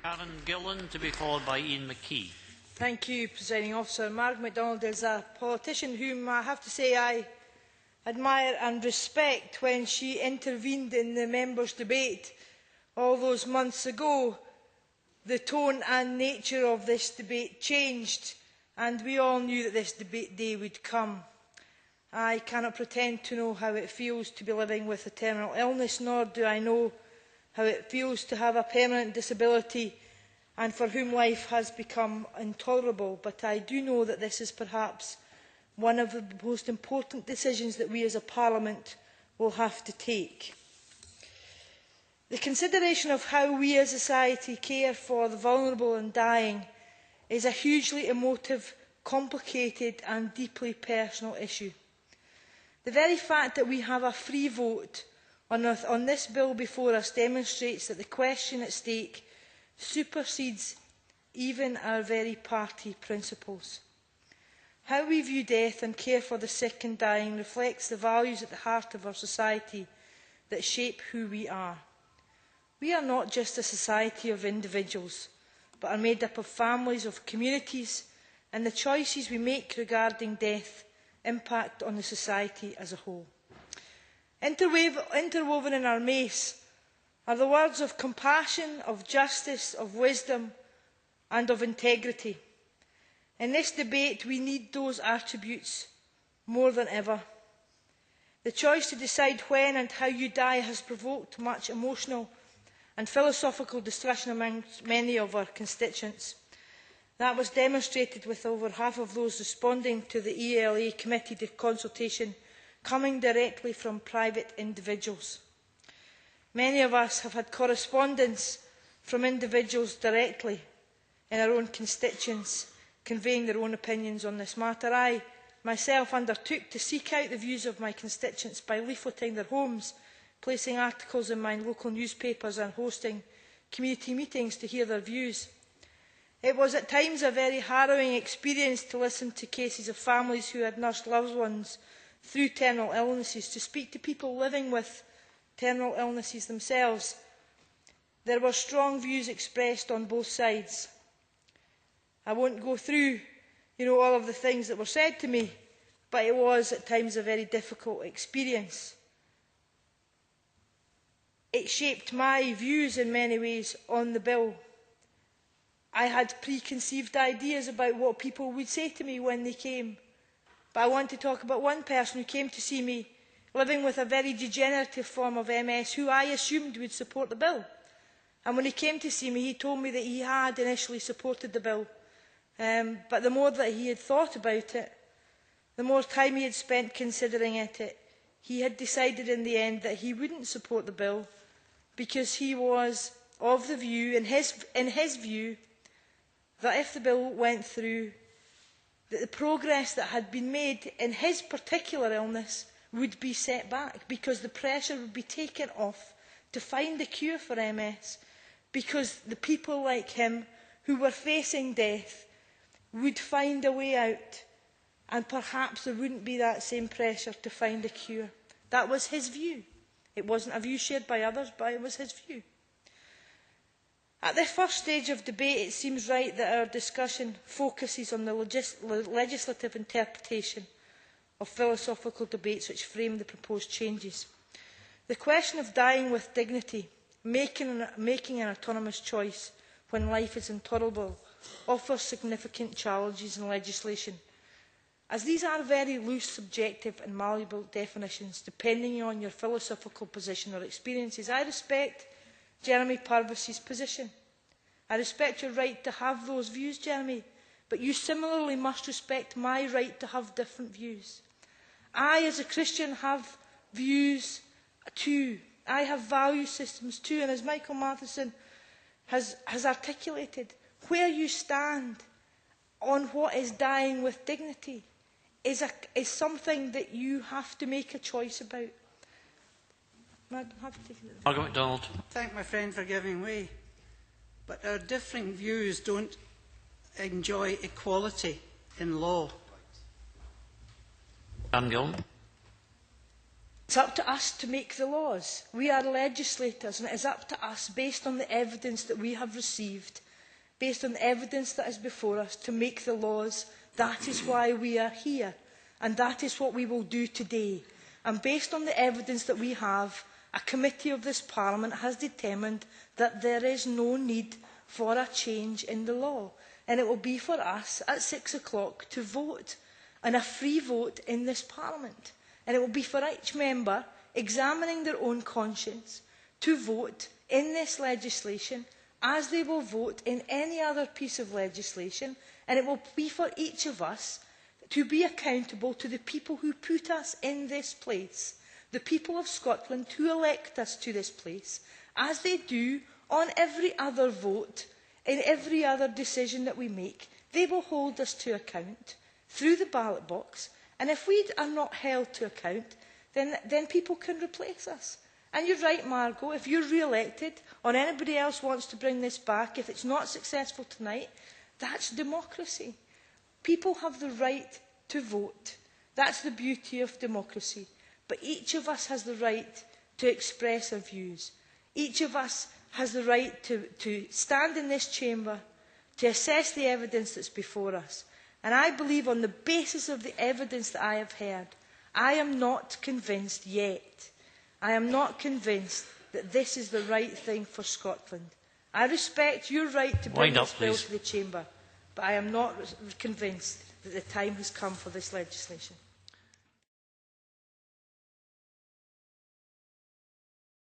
Karen Gillon, to be followed by Ian McKee. Thank you, Presiding Officer. Margaret MacDonald is a politician whom I have to say I admire and respect. When she intervened in the members' debate all those months ago, the tone and nature of this debate changed, and we all knew that this debate day would come. I cannot pretend to know how it feels to be living with a terminal illness, nor do I know how it feels to have a permanent disability and for whom life has become intolerable. But I do know that this is perhaps one of the most important decisions that we as a Parliament will have to take. The consideration of how we as a society care for the vulnerable and dying is a hugely emotive, complicated and deeply personal issue. The very fact that we have a free vote on this bill before us demonstrates that the question at stake supersedes even our very party principles. How we view death and care for the sick and dying reflects the values at the heart of our society that shape who we are. We are not just a society of individuals, but are made up of families, of communities, and the choices we make regarding death impact on the society as a whole. Interwoven in our mace are the words of compassion, of justice, of wisdom and of integrity. In this debate we need those attributes more than ever. The choice to decide when and how you die has provoked much emotional and philosophical discussion amongst many of our constituents. That was demonstrated with over half of those responding to the ELA committee consultation coming directly from private individuals. Many of us have had correspondence from individuals directly in our own constituents conveying their own opinions on this matter. I myself undertook to seek out the views of my constituents by leafleting their homes, placing articles in my local newspapers and hosting community meetings to hear their views. It was at times a very harrowing experience to listen to cases of families who had nursed loved ones through terminal illnesses, to speak to people living with terminal illnesses themselves. There were strong views expressed on both sides. I won't go through all of the things that were said to me, but it was at times a very difficult experience. It shaped my views in many ways on the bill. I had preconceived ideas about what people would say to me when they came. But I want to talk about one person who came to see me living with a very degenerative form of MS, who I assumed would support the bill. And when he came to see me, he told me that he had initially supported the bill. But the more that he had thought about it, the more time he had spent considering it, he had decided in the end that he wouldn't support the bill because he was of the view, in his view, that if the bill went through, that the progress that had been made in his particular illness would be set back, because the pressure would be taken off to find a cure for MS, because the people like him who were facing death would find a way out, and perhaps there wouldn't be that same pressure to find a cure. That was his view. It wasn't a view shared by others, but it was his view. At this first stage of debate, it seems right that our discussion focuses on the legislative interpretation of philosophical debates which frame the proposed changes. The question of dying with dignity, making an autonomous choice when life is intolerable, offers significant challenges in legislation, as these are very loose, subjective and malleable definitions depending on your philosophical position or experiences. I respect Jeremy Purvis's position. I respect your right to have those views, Jeremy, but you similarly must respect my right to have different views. I, as a Christian, have views too. I have value systems too, and as Michael Matheson has articulated, where you stand on what is dying with dignity is something that you have to make a choice about. Margaret MacDonald. Thank my friend for giving way. But our differing views don't enjoy equality in law. Karen Gillon. It's up to us to make the laws. We are legislators, and it is up to us, based on the evidence that we have received, based on the evidence that is before us, to make the laws. That is why we are here, and that is what we will do today. And based on the evidence that we have, a committee of this Parliament has determined that there is no need for a change in the law. And it will be for us at 6 o'clock to vote, and a free vote in this Parliament. And it will be for each member, examining their own conscience, to vote in this legislation as they will vote in any other piece of legislation. And it will be for each of us to be accountable to the people who put us in this place, the people of Scotland who elect us to this place, as they do on every other vote, in every other decision that we make. They will hold us to account through the ballot box. And if we are not held to account, then people can replace us. And you're right, Margot, if you're re-elected or anybody else wants to bring this back, if it's not successful tonight, that's democracy. People have the right to vote. That's the beauty of democracy. But each of us has the right to express our views. Each of us has the right to stand in this chamber, to assess the evidence that's before us. And I believe, on the basis of the evidence that I have heard, I am not convinced yet. I am not convinced that this is the right thing for Scotland. I respect your right to bring this bill to the chamber, but I am not convinced that the time has come for this legislation.